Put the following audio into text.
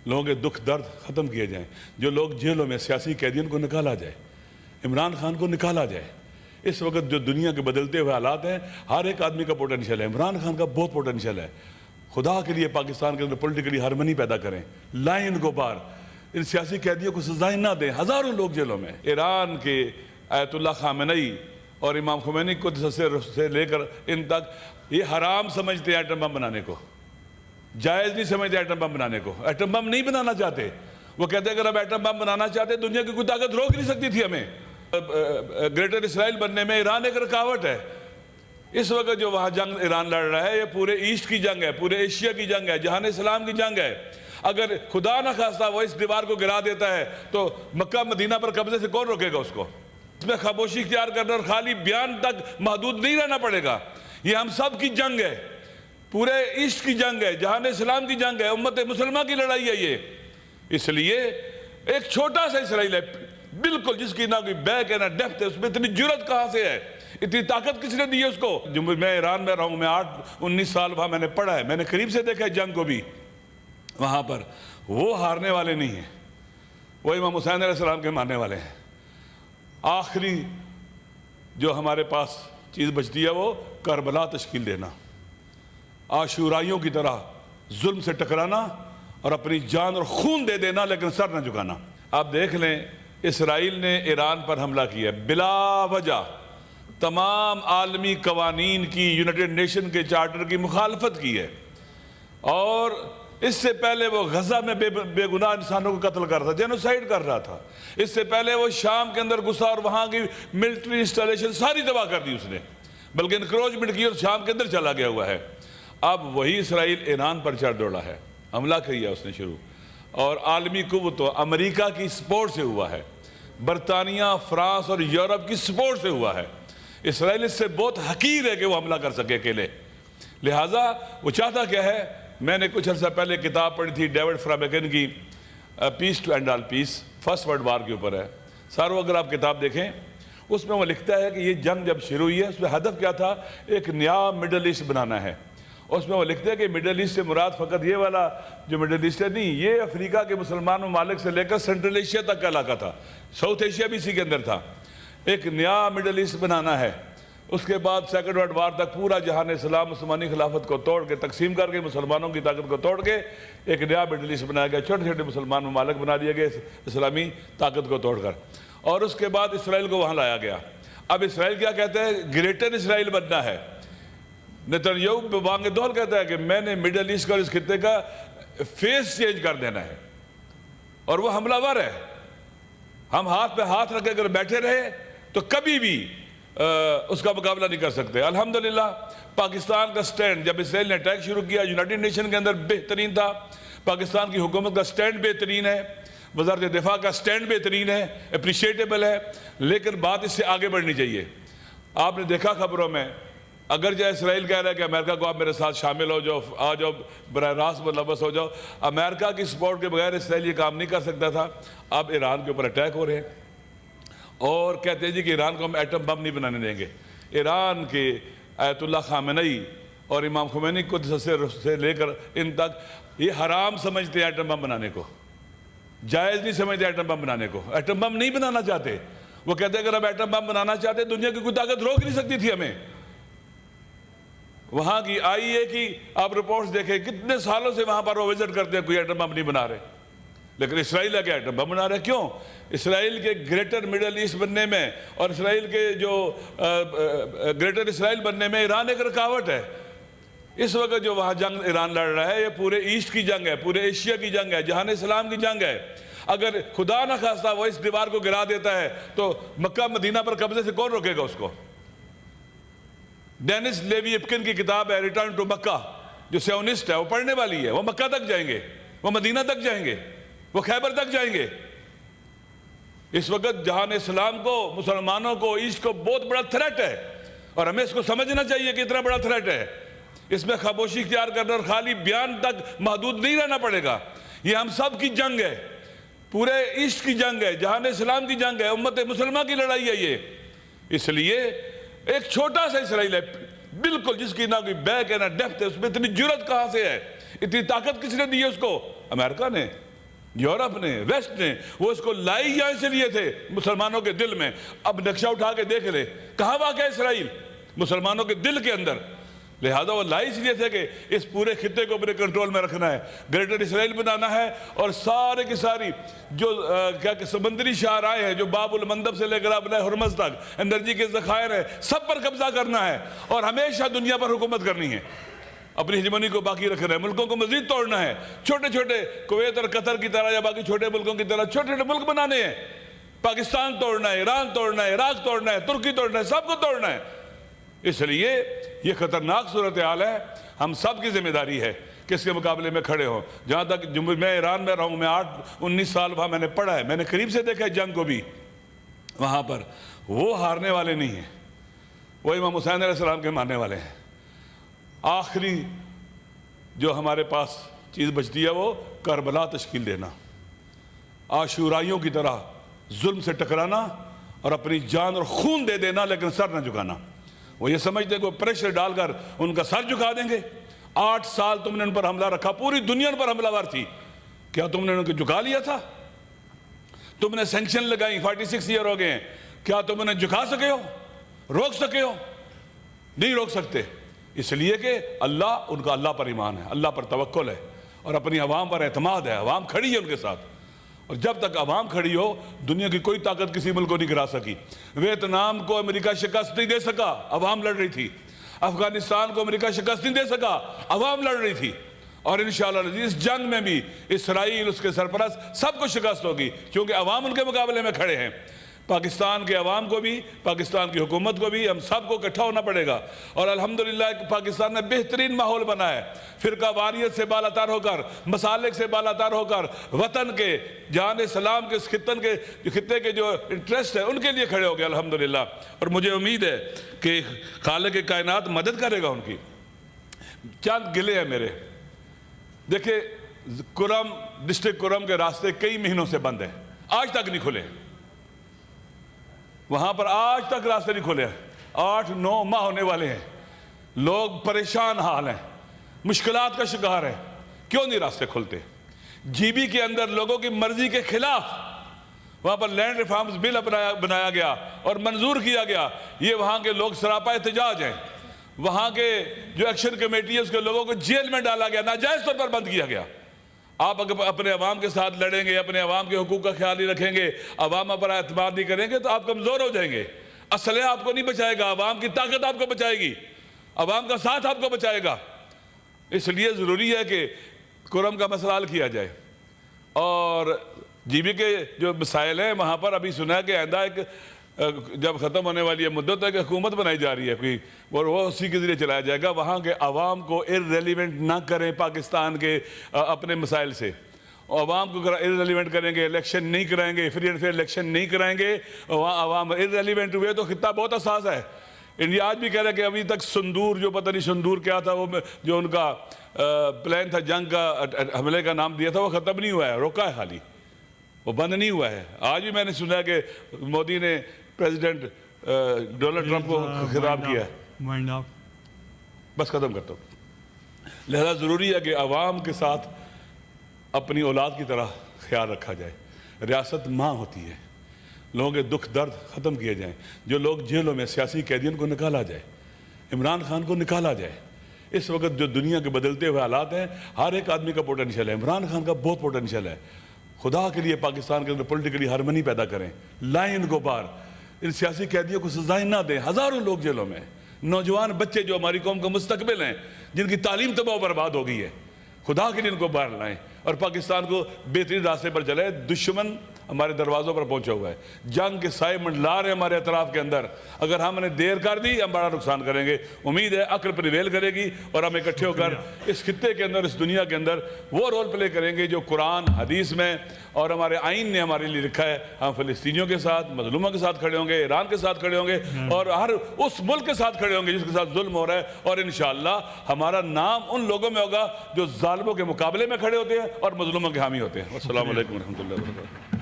لوگوں کے دکھ درد ختم کیے جائیں، جو لوگ جیلوں میں سیاسی قیدیوں کو نکالا جائے، عمران خان کو نکالا جائے۔ اس وقت جو دنیا کے بدلتے ہوئے حالات ہیں، ہر ایک آدمی کا پوٹینشیل ہے، عمران خان کا بہت پوٹینشیل ہے۔ خدا کے لیے پاکستان کے اندر پولیٹیکلی ہارمنی پیدا کریں، لائیں ان کو پار، ان سیاسی قیدیوں کو سزائیں نہ دیں۔ ہزاروں لوگ جیلوں میں۔ ایران کے آیت اللہ خامنئی اور امام خمینی کو سے لے کر ان تک یہ حرام سمجھتے ہیں ایٹم بم بنانے کو، جائز نہیں سمجھتے ایٹم بم بنانے کو۔ ایٹم بم نہیں بنانا چاہتے، وہ کہتے ہیں اگر ہم ایٹم بم بنانا چاہتے دنیا کی کوئی طاقت روک نہیں سکتی تھی ہمیں۔ گریٹر اسرائیل بننے میں ایران ایک رکاوٹ ہے۔ اس وقت جو وہاں جنگ ایران لڑ رہا ہے، یہ پورے ایسٹ کی جنگ ہے، پورے ایشیا کی جنگ ہے، جہان اسلام کی جنگ ہے۔ اگر خدا نہ خواستہ وہ اس دیوار کو گرا دیتا ہے تو مکہ مدینہ پر قبضے سے کون روکے گا اس کو؟ اس میں خاموشی اختیار کرنا اور خالی بیان تک محدود نہیں رہنا پڑے گا۔ یہ ہم سب کی جنگ ہے، پورے ایسٹ کی جنگ ہے، جہان اسلام کی جنگ ہے، امت مسلمہ کی لڑائی ہے یہ۔ اس لیے ایک چھوٹا سا اسرائیل ہے بالکل، جس کی نہ کوئی بیک ہے نہ ڈیپتھ ہے، اس میں اتنی جرت کہاں سے ہے، اتنی طاقت کس نے دی ہے اس کو؟ میں ایران میں رہا ہوں، میں 8-19 سال وہاں میں نے پڑھا ہے، میں نے قریب سے دیکھا ہے جنگ کو بھی۔ وہاں پر وہ ہارنے والے نہیں ہیں، وہ امام حسین علیہ السلام کے ماننے والے ہیں۔ آخری جو ہمارے پاس چیز بچتی ہے وہ کربلا تشکیل دینا، عاشورائیوں کی طرح ظلم سے ٹکرانا اور اپنی جان اور خون دے دینا، لیکن سر نہ جھکانا۔ آپ دیکھ لیں، اسرائیل نے ایران پر حملہ کیا بلا وجہ، تمام عالمی قوانین کی، یونائٹڈ نیشن کے چارٹر کی مخالفت کی ہے، اور اس سے پہلے وہ غزہ میں بے گناہ انسانوں کو قتل کر رہا تھا، جینوسائیڈ کر رہا تھا۔ اس سے پہلے وہ شام کے اندر گھسا اور وہاں کی ملٹری انسٹالیشن ساری تباہ کر دی اس نے، بلکہ انکروچمنٹ کی اور شام کے اندر چلا گیا ہوا ہے۔ اب وہی اسرائیل ایران پر چڑھ دوڑا ہے، حملہ کیا اس نے شروع، اور عالمی قوتوں امریکہ کی سپورٹ سے ہوا ہے، برطانیہ، فرانس اور یورپ کی سپورٹ سے ہوا ہے۔ اسرائیل اس سے بہت حقیر ہے کہ وہ حملہ کر سکے اکیلے، لہٰذا وہ چاہتا کیا ہے؟ میں نے کچھ عرصہ پہلے کتاب پڑھی تھی ڈیوڈ فرابیکن کی، peace to end all peace, first world war کے اوپر ہے۔ ساروں اگر آپ کتاب دیکھیں، اس میں وہ لکھتا ہے کہ یہ جنگ جب شروع ہوئی ہے، اس میں ہدف کیا تھا؟ ایک نیا مڈل ایسٹ بنانا ہے۔ اس میں وہ لکھتے ہیں کہ مڈل ایسٹ سے مراد فقط یہ والا جو مڈل ایسٹ ہے نہیں، یہ افریقہ کے مسلمان ممالک سے لے کر سینٹرل ایشیا تک کا علاقہ تھا، ساؤتھ ایشیا بھی اسی کے اندر تھا۔ ایک نیا مڈل ایسٹ بنانا ہے۔ اس کے بعد سیکنڈ ورلڈ وار تک پورا جہان اسلام مسلمانی خلافت کو توڑ کے، تقسیم کر کے، مسلمانوں کی طاقت کو توڑ کے ایک نیا مڈل ایسٹ بنایا گیا، چھوٹے چھوٹے مسلمان ممالک بنا دیے گئے اسلامی طاقت کو توڑ کر، اور اس کے بعد اسرائیل کو وہاں لایا گیا۔ اب اسرائیل کیا کہتا ہے؟ گریٹر اسرائیل بننا ہے۔ نیتنیاہو بانگ دہل کہتا ہے کہ میں نے مڈل ایسٹ کا اور اس خطے کا فیس چینج کر دینا ہے، اور وہ حملہ ور ہے۔ ہم ہاتھ پہ ہاتھ رکھ کے اگر بیٹھے رہے تو کبھی بھی اس کا مقابلہ نہیں کر سکتے۔ الحمدللہ پاکستان کا سٹینڈ جب اسرائیل نے اٹیک شروع کیا یونائٹڈ نیشن کے اندر بہترین تھا، پاکستان کی حکومت کا سٹینڈ بہترین ہے، وزارت دفاع کا سٹینڈ بہترین ہے، اپریشیٹیبل ہے، لیکن بات اس سے آگے بڑھنی چاہیے۔ آپ نے دیکھا خبروں میں، اگر جو اسرائیل کہہ رہا ہے کہ امریکہ کو آپ میرے ساتھ شامل ہو جاؤ، آ جاؤ، براہ راست ملوث ہو جاؤ، امریکہ کی سپورٹ کے بغیر اسرائیل یہ کام نہیں کر سکتا تھا۔ اب ایران کے اوپر اٹیک ہو رہے ہیں اور کہتے ہیں جی کہ ایران کو ہم ایٹم بم نہیں بنانے دیں گے۔ ایران کے آیت اللہ خامنئی اور امام خمینی کو سے لے کر ان تک یہ حرام سمجھتے ہیں ایٹم بم بنانے کو، جائز نہیں سمجھتے ایٹم بم بنانے کو۔ ایٹم بم نہیں بنانا چاہتے، وہ کہتے ہیں اگر ہم ایٹم بم بنانا چاہتے دنیا کی کوئی طاقت روک نہیں سکتی تھی ہمیں۔ وہاں کی IAEA کی آپ رپورٹس دیکھیں، کتنے سالوں سے وہاں پر وہ وزٹ کرتے ہیں، کوئی ایٹم بم نہیں بنا رہے، لیکن اسرائیل ہے کہ ایٹم بم بنا رہے۔ کیوں؟ اسرائیل کے گریٹر مڈل ایسٹ بننے میں اور اسرائیل کے جو گریٹر اسرائیل بننے میں ایران ایک رکاوٹ ہے۔ اس وقت جو وہاں جنگ ایران لڑ رہا ہے، یہ پورے ایسٹ کی جنگ ہے، پورے ایشیا کی جنگ ہے، جہان اسلام کی جنگ ہے۔ اگر خدا نہ خواستہ وہ اس دیوار کو گرا دیتا ہے تو مکہ مدینہ پر قبضے سے کون روکے گا اس کو؟ ڈینس لیوی اپکن کی کتاب ہے ریٹرن ٹو مکہ، جو سیونسٹ ہے، وہ پڑھنے والی ہے۔ وہ مکہ تک جائیں گے، وہ مدینہ تک جائیں گے، وہ خیبر تک جائیں گے۔ اس وقت جہان اسلام کو، مسلمانوں کو، ایسٹ کو بہت بڑا تھریٹ ہے، اور ہمیں اس کو سمجھنا چاہیے کہ اتنا بڑا تھریٹ ہے۔ اس میں خاموشی اختیار کرنا اور خالی بیان تک محدود نہیں رہنا پڑے گا۔ یہ ہم سب کی جنگ ہے، پورے ایسٹ کی جنگ ہے، جہان اسلام کی جنگ ہے، امت مسلمہ کی لڑائی ہے یہ۔ اس لیے ایک چھوٹا سا اسرائیل ہے بالکل، جس کی نہ کوئی بیک ہے نہ ڈیپتھ ہے، اس میں اتنی جرت کہاں سے ہے، اتنی طاقت کس نے دی ہے اس کو؟ امریکہ نے۔ یورپ نے، ویسٹ نے، وہ اس کو لائی یہاں سے لیے تھے مسلمانوں کے دل میں۔ اب نقشہ اٹھا کے دیکھ لے کہاں واقع ہے اسرائیل؟ مسلمانوں کے دل کے اندر۔ لہذا وہ لائی اس لیے تھے کہ اس پورے خطے کو اپنے کنٹرول میں رکھنا ہے، گریٹر اسرائیل بنانا ہے، اور سارے کی ساری جو کہ سمندری شاہراہیں ہیں، جو باب المندب سے لے کر اپنے ہرمز تک انرجی کے ذخائر ہیں، سب پر قبضہ کرنا ہے اور ہمیشہ دنیا پر حکومت کرنی ہے۔ اپنی ہیجمونی کو باقی رکھنا ہے، ملکوں کو مزید توڑنا ہے، چھوٹے چھوٹے کویت اور قطر کی طرح یا باقی چھوٹے ملکوں کی طرح چھوٹے چھوٹے ملک بنانے ہیں۔ پاکستان توڑنا ہے، ایران توڑنا ہے، عراق توڑنا ہے، ترکی توڑنا ہے، سب کو توڑنا ہے۔ اس لیے یہ خطرناک صورتحال ہے، ہم سب کی ذمہ داری ہے کہ اس کے مقابلے میں کھڑے ہوں۔ جہاں تک میں ایران میں رہا ہوں، میں 19 سال وہاں میں نے پڑھا ہے، میں نے قریب سے دیکھا ہے جنگ کو بھی، وہاں پر وہ ہارنے والے نہیں ہیں، وہ امام حسین علیہ السلام کے ماننے والے ہیں۔ آخری جو ہمارے پاس چیز بچتی ہے وہ کربلا تشکیل دینا، عاشورائیوں کی طرح ظلم سے ٹکرانا اور اپنی جان اور خون دے دینا، لیکن سر نہ جھکانا۔ وہ یہ سمجھتے کہ وہ پریشر ڈال کر ان کا سر جھکا دیں گے۔ 8 سال تم نے ان پر حملہ رکھا، پوری دنیا ان پر حملہ ور تھی، کیا تم نے ان کو جھکا لیا تھا؟ تم نے سینکشن لگائیں، 46 ایئر ہو گئے ہیں، کیا تم انہیں جھکا سکے ہو، روک سکے ہو؟ نہیں روک سکتے، اس لیے کہ اللہ، ان کا اللہ پر ایمان ہے، اللہ پر توکل ہے، اور اپنی عوام پر اعتماد ہے، عوام کھڑی ہے ان کے ساتھ۔ اور جب تک عوام کھڑی ہو، دنیا کی کوئی طاقت کسی ملک کو نہیں گرا سکی۔ ویتنام کو امریکہ شکست نہیں دے سکا، عوام لڑ رہی تھی۔ افغانستان کو امریکہ شکست نہیں دے سکا، عوام لڑ رہی تھی۔ اور انشاءاللہ اس جنگ میں بھی اسرائیل، اس کے سرپرست، سب کو شکست ہوگی، کیونکہ عوام ان کے مقابلے میں کھڑے ہیں۔ پاکستان کے عوام کو بھی، پاکستان کی حکومت کو بھی، ہم سب کو اکٹھا ہونا پڑے گا۔ اور الحمدللہ پاکستان نے بہترین ماحول بنا ہے، فرقہ واریت سے بالاتر ہو کر، مسالک سے بالاتر ہو کر، وطن کے، جان اسلام کے، خطے کے جو انٹرسٹ ہے ان کے لیے کھڑے ہو گئے الحمدللہ۔ اور مجھے امید ہے کہ خالق کائنات مدد کرے گا ان کی۔ چند گلے ہیں میرے، دیکھیں کرم، ڈسٹرکٹ کرم کے راستے کئی مہینوں سے بند ہیں، آج تک نہیں کھلے، وہاں پر آج تک راستے نہیں کھلے ہیں، 8-9 ماہ ہونے والے ہیں، لوگ پریشان حال ہیں، مشکلات کا شکار ہیں، کیوں نہیں راستے کھلتے؟ جی بی کے اندر لوگوں کی مرضی کے خلاف وہاں پر لینڈ ریفارمز بل بنایا گیا اور منظور کیا گیا، یہ وہاں کے لوگ سراپا احتجاج ہیں، وہاں کے جو ایکشن کمیٹی ہے اس کے لوگوں کو جیل میں ڈالا گیا، ناجائز طور پر بند کیا گیا۔ آپ اپنے عوام کے ساتھ لڑیں گے، اپنے عوام کے حقوق کا خیال نہیں رکھیں گے، عوام پر اعتماد نہیں کریں گے تو آپ کمزور ہو جائیں گے۔ اسلحہ آپ کو نہیں بچائے گا، عوام کی طاقت آپ کو بچائے گی، عوام کا ساتھ آپ کو بچائے گا۔ اس لیے ضروری ہے کہ کرم کا مسئلہ حل کیا جائے، اور جی بی کے جو مسائل ہیں وہاں پر ابھی سنا ہے کہ آئندہ ایک جب ختم ہونے والی ہے مدت ہے کہ حکومت بنائی جا رہی ہے کوئی، اور وہ اسی کے ذریعے چلایا جائے گا۔ وہاں کے عوام کو ارریلیونٹ نہ کریں پاکستان کے اپنے مسائل سے، عوام کو ارریلیونٹ کریں گے، الیکشن نہیں کرائیں گے، فری اینڈ فیئر الیکشن نہیں کرائیں گے، عوام ارریلیونٹ ہوئے تو خطہ بہت حساس ہے۔ انڈیا آج بھی کہہ رہا ہے کہ ابھی تک سندور، جو پتہ نہیں سندور کیا تھا، وہ جو ان کا پلان تھا جنگ کا، حملے کا نام دیا تھا، وہ ختم نہیں ہوا ہے، روکا ہے خالی، وہ بند نہیں ہوا ہے۔ آج بھی میں نے سنا ہے کہ مودی نے پریزیڈنٹ ڈونلڈ ٹرمپ کو خطاب کیا ہے۔ بس ختم کرتا ہوں۔ لہذا ضروری ہے کہ عوام کے ساتھ اپنی اولاد کی طرح خیال رکھا جائے۔ ریاست ماں ہوتی ہے، لوگوں کے دکھ درد ختم کیے جائیں، جو لوگ جیلوں میں سیاسی قیدیوں کو نکالا جائے، عمران خان کو نکالا جائے۔ اس وقت جو دنیا کے بدلتے ہوئے حالات ہیں، ہر ایک آدمی کا پوٹینشیل ہے، عمران خان کا بہت پوٹینشیل ہے۔ خدا کے لیے پاکستان کے اندر پولیٹیکلی ہارمنی پیدا کریں، لائیں ان کو باہر، ان سیاسی قیدیوں کو سزائیں نہ دیں۔ ہزاروں لوگ جیلوں میں، نوجوان بچے جو ہماری قوم کا مستقبل ہیں، جن کی تعلیم تباہ و برباد ہو گئی ہے، خدا کے لیے ان کو باہر لائیں اور پاکستان کو بہترین راستے پر چلائیں۔ دشمن ہمارے دروازوں پر پہنچا ہوا ہے، جنگ کے سائے منڈلا رہے ہمارے اطراف کے اندر، اگر ہم نے دیر کر دی ہم بڑا نقصان کریں گے۔ امید ہے عقل پریویل کرے گی اور ہم اکٹھے ہو کر اس خطے کے اندر، اس دنیا کے اندر وہ رول پلے کریں گے جو قرآن حدیث میں اور ہمارے آئین نے ہمارے لیے لکھا ہے۔ ہم فلسطینیوں کے ساتھ، مظلوموں کے ساتھ کھڑے ہوں گے، ایران کے ساتھ کھڑے ہوں گے، اور ہر اس ملک کے ساتھ کھڑے ہوں گے جس کے ساتھ ظلم ہو رہا ہے، اور انشاءاللہ ہمارا نام ان لوگوں میں ہوگا جو ظالموں کے مقابلے میں کھڑے ہوتے ہیں اور مظلوموں کے حامی ہوتے ہیں۔ السلام علیکم ورحمۃ اللہ وبرکاتہ۔